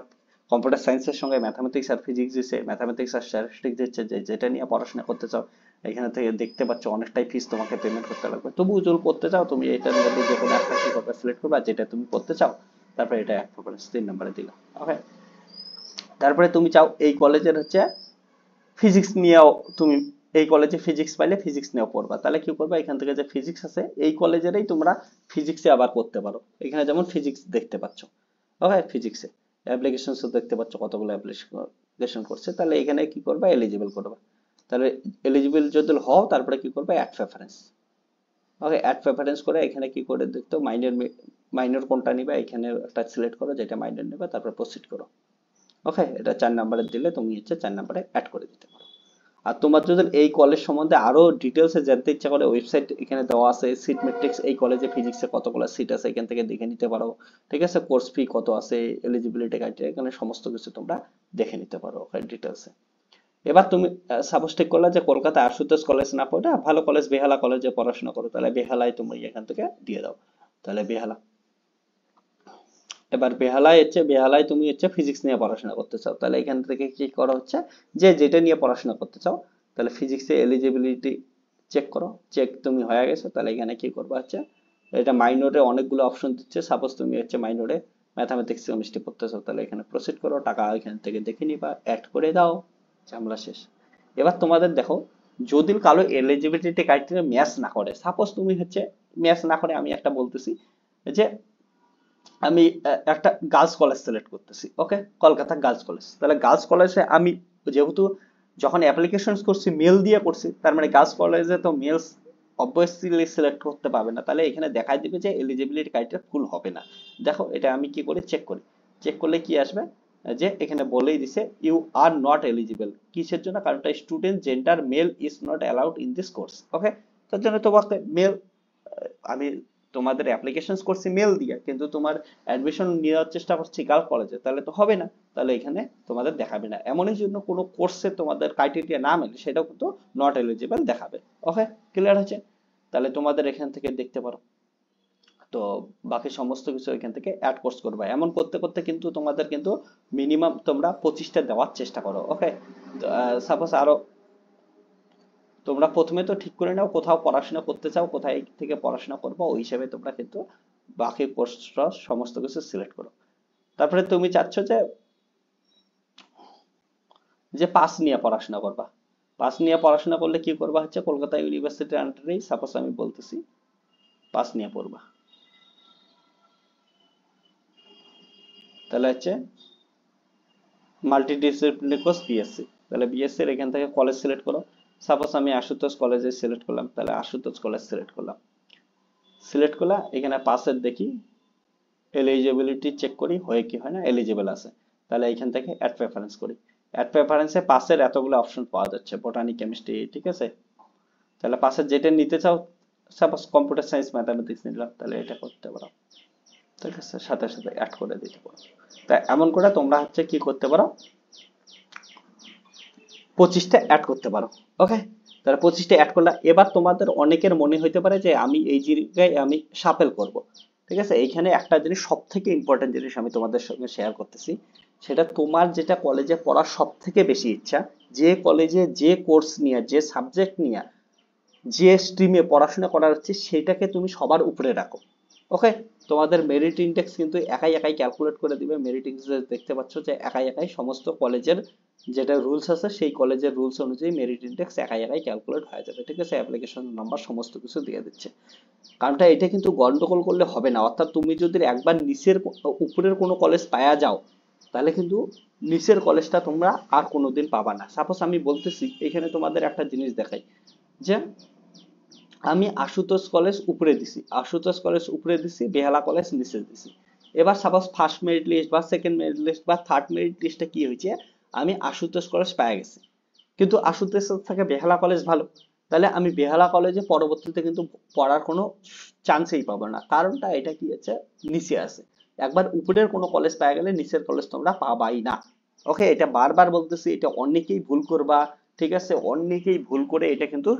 S1: কম্পিউটার সায়েন্সের সঙ্গে ম্যাথামেটিক্স আর ফিজিক্স দিচ্ছে, ম্যাথামেটিক্স আর স্ট্যাটিস্টিক্স দিচ্ছে, যেটা নিয়ে পড়াশোনা করতে চাও এখানে থেকে দেখতে পাচ্ছ অনেকটাই ফিস তোমাকে পেমেন্ট করতে লাগবে। তবুও যদি পড়তে চাও তুমি এটার মধ্যে যে কোনো একটা কি করবে, সিলেক্ট করবে, আর যেটা তুমি পড়তে চাও তারপরে এটা এক প্রেফারেন্স 3 নম্বরে দিলাম। ওকে, তারপরে তুমি চাও এই কলেজের হচ্ছে ফিজিক্স নিয়েও তুমি এই কলেজে ফিজিক্স পাইলে ফিজিক্স নিয়েও পড়বা, তাহলে কি করবা, এখান থেকে যে ফিজিক্স আছে এই কলেজেরই তোমরা ফিজিক্সে আবার করতে পারো। এখানে যেমন ফিজিক্স দেখতে পাচ্ছ, ওকে, ফিজিক্সে অ্যাপ্লিকেশন দেখতে পাচ্ছ কতগুলো অ্যাপ্লিকেশন করছে, তাহলে এখানে কি করবা, এলিজিবল করবা। তাহলে এলিজিবল যদি হও তারপরে কি করবা, অ্যাড প্রেফারেন্স। ওকে, অ্যাড প্রেফারেন্স করে এখানে কি করে দেখতো মাইনর, মাইনর কোনটা নিবা এখানে একটা সিলেক্ট করো, যেটা মাইনর নেবে, তারপর প্রসিড করো। ওকে, এটা 4 নম্বরে দিলে তুমি হচ্ছে 4 নম্বরে অ্যাড করে দিতে পারো। আর তোমার যদি এই কলেজ সম্বন্ধে আরো ডিটেলসে জানতে ইচ্ছা করে, ওয়েবসাইট এখানে দেওয়া আছে, সিট ম্যাট্রিক্স, এই কলেজে ফিজিক্সে কতগুলো সিট আছে এখান থেকে দেখে নিতে পারো। ঠিক আছে, কোর্স ফি কত আছে, এলিজিবিলিটি ক্রাইটেরিয়া, এখানে সমস্ত কিছু তোমরা দেখে নিতে পারো ওখানে ডিটেলসে। এবার তুমি সাপোজ ঠিক করলে যে কলকাতা আশুতোষ কলেজ না পড়ে ভালো কলেজ বেহালা কলেজে পড়াশোনা করো, তাহলে বেহালায় তুমি এখান থেকে দিয়ে দাও, তাহলে বেহালা। এবার বেহালায় তুমি হচ্ছে ফিজিক্স নিয়ে পড়াশোনা করতে চাও, তাহলে এখান থেকে কি করা হচ্ছে, যে যেটা নিয়ে পড়াশোনা করতে চাও, তাহলে ফিজিক্সে এলিজিবিলিটি চেক করো, চেক তুমি হয়ে গেছে, তাহলে এখানে কি করবা হচ্ছে, এটা মাইনরে অনেকগুলো অপশন দিচ্ছে, সাপোজ তুমি হচ্ছে মাইনরে ম্যাথামেটিক্স কেমিস্ট্রি পড়তে চাও, তাহলে এখানে প্রসিড করো, টাকা এখান থেকে দেখে নিবা, অ্যাড করে দাও, ঝামেলা শেষ। এবার তোমাদের দেখো, যদি কালো এলিজিবিলিটি ক্রাইটেরিয়া ম্যাচ না করে, সাপোজ তুমি হচ্ছে ম্যাচ না করে, আমি একটা বলতেছি যে আমি একটা গার্লস কলেজ সিলেক্ট করতেছি, ওকে, কলকাতা গার্লস কলেজ, তাহলে গার্লস কলেজে আমি যেহেতু যখন অ্যাপ্লিকেশন করছি মেল দিয়ে করছি, তার মানে গার্লস কলেজে তো মেলস অবভিয়াসলি সিলেক্ট করতে পারবে না, তাহলে এখানে দেখাই দিবে যে এলিজিবিলিটি ক্রাইটেরিয়া ফুল হবে না। দেখো এটা আমি কি করি, চেক করি, চেক করলে কি আসবে, যে এখানে বলেই দিছে ইউ আর নট এলিজিবল, কিসের জন্য, কারণ student gender male is not allowed in this course. Okay, তার জন্য তোমাকে মেল, আমি তোমাদের অ্যাপ্লিকেশন করছি মেল দিয়ে, কিন্তু তোমার অ্যাডমিশন নেওয়ার চেষ্টা করছি গার্ল কলেজে, তাহলে তো হবে না, তাহলে এখানে তোমাদের দেখাবে না। এমনই জন্য কোনো কোর্সে তোমাদের ক্রাইটেরিয়া না মেলে সেটাও কিন্তু নট এলিজিবল দেখাবে। ওকে, ক্লিয়ার হচ্ছে, তাহলে তোমাদের এখান থেকে দেখতে পারো। তো বাকি সমস্ত কিছু এখান থেকে অ্যাড কোর্স করবে, এমন করতে করতে কিন্তু তোমাদের কিন্তু মিনিমাম তোমরা 25টা দেওয়ার চেষ্টা করো। ওকে, সাপোজ আরো তোমরা প্রথমে তো ঠিক করে নাও কোথাও পড়াশোনা করতে চাও, কোথায় থেকে পড়াশোনা করবো, ওই হিসেবে তোমরা কিন্তু বাকি কোর্সটা সমস্ত কিছু সিলেক্ট করো। তারপরে তুমি চাচ্ছ যে যে পাস নিয়ে পড়াশোনা করবা, পাস নিয়ে পড়াশোনা করলে কি করবা হচ্ছে, কলকাতা ইউনিভার্সিটির আন্ডারেই সাপোজ আমি বলতেছি পাস নিয়ে পড়বা, তাহলে হচ্ছে মাল্টি ডিসিপ্লিনারি কোর্স বিএসসি, তাহলে বিএসসি এর এখান থেকে কলেজ সিলেক্ট করো, সাপোজ আমি আশুতোষ কলেজে সিলেক্ট করলাম, তাহলে আশুতোষ কলেজ সিলেক্ট করলাম, সিলেক্ট করলাম, এখানে পাসের দেখি এলিজিবিলিটি চেক করি হয় কি হয় না, এলিজিবল আছে, তাহলে এখান থেকে অ্যাড প্রেফারেন্স করি, অ্যাড প্রেফারেন্সে পাসের এতগুলো অপশন পাওয়া যাচ্ছে, বোটানি কেমিস্ট্রি, ঠিক আছে, তাহলে পাসের যেটা নিতে চাও, সাপোজ কম্পিউটার সায়েন্স ম্যাথামেটিক্স নিলাম, তাহলে এটা করতে পারো, ঠিক আছে, সাথে সাথে অ্যাড করে দিতে পারো। তাই এমন করে তোমরা হচ্ছে কি করতে পারো, 25টা অ্যাড করতে পারো। ওকে, তাহলে 25টা অ্যাড করলা, এবার তোমাদের অনেকের মনে হইতে পারে যে আমি এই জায়গায় আমি সাপেল করব, ঠিক আছে, এইখানে একটা জিনিস সব থেকে ইম্পর্টেন্ট জিনিস আমি তোমাদের সঙ্গে শেয়ার করতেছি, সেটা তোমার যেটা কলেজে পড়ার সব থেকে বেশি ইচ্ছা, যে কলেজে যে কোর্স নিয়ে যে সাবজেক্ট নিয়ে যে স্ট্রিমে পড়াশোনা করা হচ্ছে সেটাকে তুমি সবার উপরে রাখো। ওকে, তোমাদের মেরিট ইনডেক্স কিন্তু একাই একাই ক্যালকুলেট করে দিবে, মেরিট ইনডেক্স দেখতে পাচ্ছ যে একাই একাই সমস্ত কলেজের যেটা রুলস আছে সেই কলেজের রুলস অনুযায়ী মেরিট ইনডেক্স একাই একাই ক্যালকুলেট হয়ে যাবে, ঠিক আছে, অ্যাপ্লিকেশন নাম্বার সমস্ত কিছু দিয়ে দিচ্ছে। কারণটা এটা কিন্তু গন্ডগোল করলে হবে না, অর্থাৎ তুমি যদি একবার নিচের উপরের কোনো কলেজ পাওয়া যাও, তাহলে কিন্তু নিচের কলেজটা তোমরা আর কোনোদিন পাবা না। সাপোজ আমি বলতেছি এখানে তোমাদের একটা জিনিস দেখাই, যে আমি আশুতোষ কলেজ উপরে দিছি, আশুতোষ কলেজ উপরে দিছি, বেহালা কলেজ নিচে দিছি, এবার সাপোজ ফার্স্ট মেরিট লিস্ট বা সেকেন্ড মেরিট লিস্ট বা থার্ড মেরিট লিস্টে কি হয়েছে, আমি আশুতোষ কলেজ পেয়ে গেছি, কিন্তু আশুতোষ থেকে বেহালা কলেজ ভালো, তাহলে আমি বেহালা কলেজে পরবর্তীতে কিন্তু পড়ার কোনো চান্সই পাবো না, কারণটা এটা কি হচ্ছে, নিচে আছে, একবার উপরের কোনো কলেজ পেয়ে গেলে নিচের কলেজ তোমরা পাবাই না। ওকে, এটা বারবার বলতেছি, এটা অনেকেই ভুল করবা, ঠিক আছে, অনেকেই ভুল করে এটা কিন্তু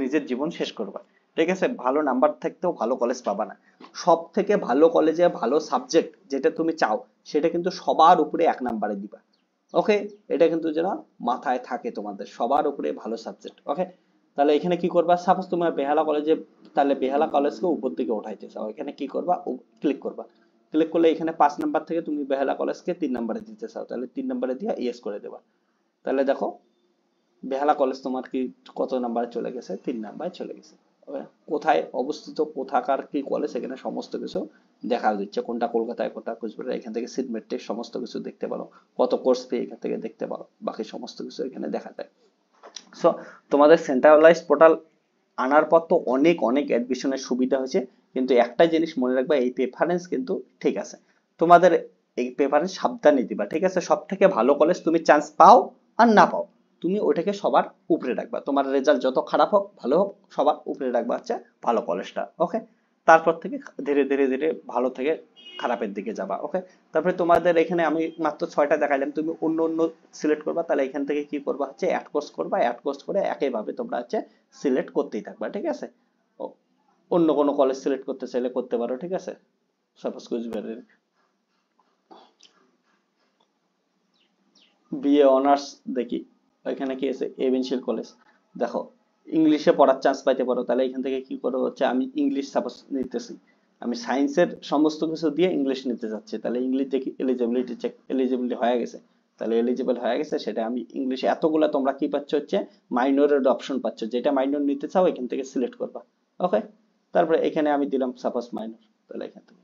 S1: নিজের জীবন শেষ করবা। ঠিক আছে, ভালো নাম্বার থাকতেও ভালো কলেজ পাবা না। সব থেকে ভালো কলেজে ভালো সাবজেক্ট যেটা তুমি চাও সেটা কিন্তু সবার উপরে 1 নাম্বারে দিবা। ওকে, এটা কিন্তু যেন মাথায় থাকে তোমাদের, সবার উপরে ভালো সাবজেক্ট। ওকে, তাহলে এখানে কি করবা, সাপোজ তোমার বেহালা কলেজে, তাহলে বেহালা কলেজকে উপর দিকে উঠাইতে চাও, এখানে কি করবা, ক্লিক করবা। ক্লিক করলে এখানে 5 নাম্বার থেকে তুমি বেহালা কলেজকে 3 নাম্বারে দিতে চাও, তাহলে 3 নাম্বারে দিয়ে ইয়েস করে দেবা। তাহলে দেখো বেহালা কলেজ তোমার কি কত নাম্বারে চলে গেছে, 3 নাম্বারে চলে গেছে। Okay? কোথায় অবস্থিত, কোথাকার কি কলেজ, এখানে সমস্ত কিছু দেখা দিচ্ছে, কোনটা কলকাতায়, কোনটা কুচবিহার, এখান থেকে সিট মেট্রিক সমস্ত কিছু দেখতে পারো, কত কোর্স ফি এখান থেকে দেখতে পারো, বাকি সমস্ত কিছু এখানে দেখা যায়। সো তোমাদের সেন্ট্রালাইজ পোর্টাল আনার পর তো অনেক অনেক অ্যাডমিশনের সুবিধা হয়েছে, কিন্তু একটা জিনিস মনে রাখবা, এই প্রেফারেন্স কিন্তু ঠিক আছে তোমাদের, এই প্রেফারেন্স সাবধানে দিবা। ঠিক আছে, সব থেকে ভালো কলেজ তুমি চান্স পাও আর না পাও, তুমি ওটাকে সবার উপরে রাখবা। তোমার রেজাল্ট যত খারাপ হোক ভালো হোক, সবার উপরে রাখবা হচ্ছে ভালো কলেজটা। ওকে, তারপর থেকে ধীরে ধীরে ধীরে ভালো থেকে খারাপের দিকে যাবা। ওকে, তারপরে তোমাদের এখানে আমি মাত্র 6টা দেখাইলাম, তুমি অন্য অন্য সিলেক্ট করবা। তাহলে এখান থেকে কি করবা হচ্ছে অ্যাড কোর্স করবা, অ্যাড কোর্স করে একইভাবে তোমরা হচ্ছে সিলেক্ট করতেই থাকবা। ঠিক আছে, ও, অন্য কোনো কলেজ সিলেক্ট করতে চাইলে করতে পারো। ঠিক আছে, সাপোজ কুচবিহারের বিএ অনার্স দেখি, এখানে কি আছে এভেনশিয়াল কলেজ, দেখো ইংলিশে পড়ার চান্স পাইতে পারো। তাহলে এখান থেকে কি করো হচ্ছে, আমি ইংলিশ সাপোজ নিতেছি, আমি সায়েন্সের সমস্ত কিছু দিয়ে ইংলিশ নিতে যাচ্ছি, তাহলে ইংলিশ দেখি এলিজিবিলিটি চেক, এলিজিবিলিটি হয়ে গেছে, তাহলে এলিজিবল হয়ে গেছে, সেটা আমি ইংলিশে এতগুলা তোমরা কি পাচ্ছ হচ্ছে মাইনরের অপশন পাচ্ছ, যেটা মাইনর নিতে চাও এখান থেকে সিলেক্ট করবা। ওকে, তারপরে এখানে আমি দিলাম সাপোজ মাইনর, তাহলে এখান থেকে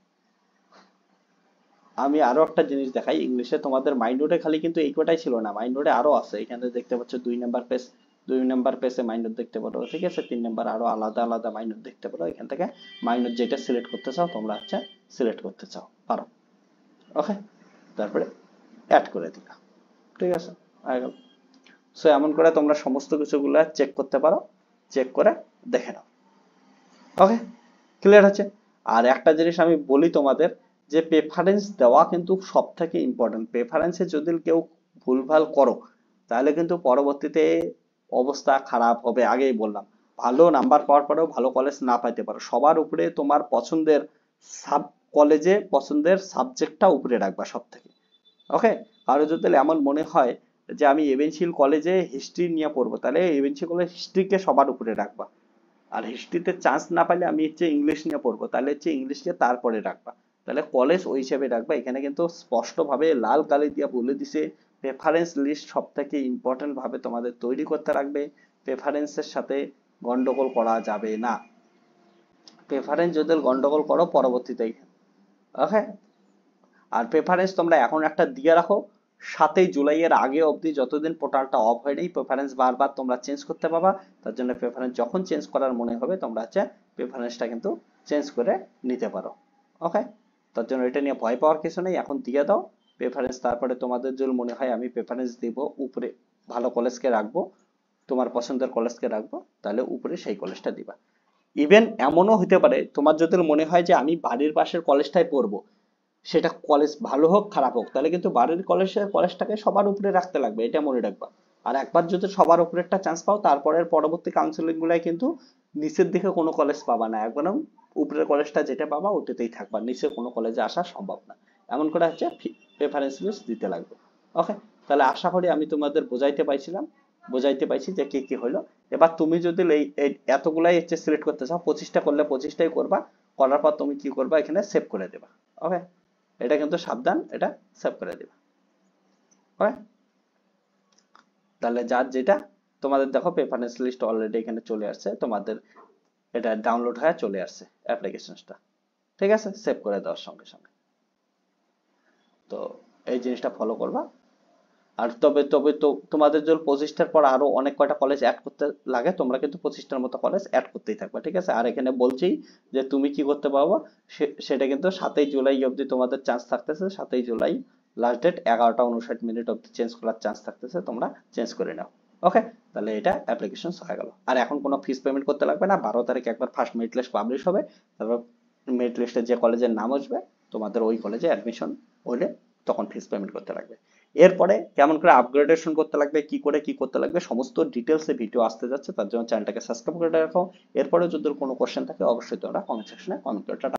S1: আমি আরো একটা জিনিস দেখাই, ইংলিশে তোমাদের মাইনরে খালি কিন্তু এই কটাই ছিল না, মাইনরে আরো আছে। এখানে দেখতে পাচ্ছ 2 নাম্বার পেজ, 2 নাম্বার পেজে মাইনর দেখতে পারো। ঠিক আছে, 3 নাম্বার আরো আলাদা আলাদা মাইনর দেখতে পারো। এখান থেকে মাইনর যেটা সিলেক্ট করতে চাও তোমরা হচ্ছে সিলেক্ট করতে চাও পারো। ওকে, তারপরে অ্যাড করে দিলা। ঠিক আছে, হয়ে গেল। সো এমন করে তোমরা সমস্ত কিছুগুলো চেক করতে পারো, চেক করে দেখে নাও। ওকে, ক্লিয়ার হচ্ছে। আর একটা জিনিস আমি বলি তোমাদের, যে প্রেফারেন্স দেওয়া কিন্তু সব থেকে ইম্পর্টেন্ট। প্রেফারেন্সে যদি কেউ ভুলভাল করো তাহলে কিন্তু পরবর্তীতে অবস্থা খারাপ হবে। আগেই বললাম, ভালো নাম্বার পাওয়ার পরেও ভালো কলেজ না পাইতে পারো। সবার উপরে তোমার পছন্দের সাব কলেজে পছন্দের সাবজেক্টটা উপরে রাখবা সব থেকে। ওকে, আর যদি এমন মনে হয় যে আমি এভেনশিয়াল কলেজে হিস্ট্রি নিয়ে পড়বো, তাহলে এভেনশিয়াল কলেজ হিস্ট্রিকে সবার উপরে রাখবা। আর হিস্ট্রিতে চান্স না পাইলে আমি হচ্ছে ইংলিশ নিয়ে পড়বো, তাহলে হচ্ছে ইংলিশকে তারপরে রাখবা। তাহলে কলেজ ওই হিসেবে রাখবা। এখানে কিন্তু স্পষ্টভাবে লাল কালি দিয়ে বলে দিছে, প্রেফারেন্স লিস্ট সব থেকে ইম্পর্টেন্ট ভাবে তোমাদের তৈরি করতে রাখবে। প্রেফারেন্সের সাথে গন্ডগোল করা যাবে না। প্রেফারেন্স যদি গন্ডগোল করো পরবর্তীতে, ওকে। আর প্রেফারেন্স তোমরা এখন একটা দিয়ে রাখো, 7ই জুলাই এর আগে অবধি যতদিন পোর্টালটা অফ হয়নি প্রেফারেন্স বারবার তোমরা চেঞ্জ করতে পারবা। তার জন্য প্রেফারেন্স যখন চেঞ্জ করার মনে হবে তোমরা হচ্ছে প্রেফারেন্সটা কিন্তু চেঞ্জ করে নিতে পারো। ওকে, তার জন্য এটা নিয়ে ভয় পাওয়ার কিছু নেই, এখন দিয়ে দাও প্রেফারেন্স। তারপরে তোমাদের যদি মনে হয় আমি প্রেফারেন্স দিব উপরে ভালো কলেজকে রাখবো, তোমার পছন্দের কলেজকে রাখবো, তাহলে উপরে সেই কলেজটা দিবা। ইভেন এমনও হতে পারে তোমার যদি মনে হয় যে আমি বাড়ির পাশের কলেজটাই পড়বো, সেটা কলেজ ভালো হোক খারাপ হোক, তাহলে কিন্তু বাড়ির কলেজটাকে সবার উপরে রাখতে লাগবে, এটা মনে রাখবা। আর একবার যদি সবার উপরে একটা চান্স পাও, তারপরের পরবর্তী কাউন্সিলিং গুলাই কিন্তু নিচের দিকে কোনো কলেজ পাবা না, একবার উপরের কলেজটা যেটা পাবা ওটাতেই থাকবা, নিচে কোনো কলেজে আসা সম্ভব না। এমন করে হচ্ছে প্রেফারেন্স লিস্ট দিতে লাগবে। ওকে, তাহলে আশা করি আমি তোমাদের বোঝাইতে পাইছি যে কি কি হলো। এবার তুমি যদি এই এতগুলাই হচ্ছে সিলেক্ট করতে চাও, 25টা করলে 25টাই করবা, করার পর তুমি কি করবা, এখানে সেভ করে দেবা। ওকে, এটা কিন্তু সাবধান, এটা সেভ করে দিবা। ওকে, তাহলে যার যেটা তোমাদের দেখো প্রেফারেন্স লিস্ট অলরেডি এখানে চলে আসছে, তোমাদের এটা ডাউনলোড হয়ে চলে আসছে অ্যাপ্লিকেশনটা। ঠিক আছে, সেভ করে দেওয়ার সঙ্গে সঙ্গে। তো এই জিনিসটা ফলো করবা। আর তবে তবে তো তোমাদের যদি 25টার পর আরো অনেক কয়টা কলেজ অ্যাড করতে লাগে, তোমরা কিন্তু 25টার মতো কলেজ অ্যাড করতেই থাকবে। ঠিক আছে, আর এখানে বলছি যে তুমি কি করতে পারবো, সেটা কিন্তু 7ই জুলাই অবধি তোমাদের চান্স থাকতেছে। 7ই জুলাই লাস্ট ডেট, 11টা 59 মিনিট অবধি চেঞ্জ করার চান্স থাকতেছে, তোমরা চেঞ্জ করে নাও। ওকে, তাহলে এটা অ্যাপ্লিকেশন হয়ে গেল। আর এখন কোনো ফিস পেমেন্ট করতে লাগবে না। 12 তারিখ একবার ফার্স্ট মেরিট লিস্ট পাবলিশ হবে, তারপর মেরিট লিস্টে যে কলেজের নাম আসবে তোমাদের ওই কলেজে অ্যাডমিশন হলে তখন ফিস পেমেন্ট করতে লাগবে। এরপরে কেমন করে আপগ্রেডেশন করতে লাগবে, কি করতে লাগবে, সমস্ত ডিটেলসে ভিডিও আসতে যাচ্ছে, তার জন্য চ্যানেলটাকে সাবস্ক্রাইব করে রাখো। এরপরে যদি কোনো কোশ্চেন থাকে অবশ্যই তোমরা কমেন্ট সেকশনে কমেন্ট করে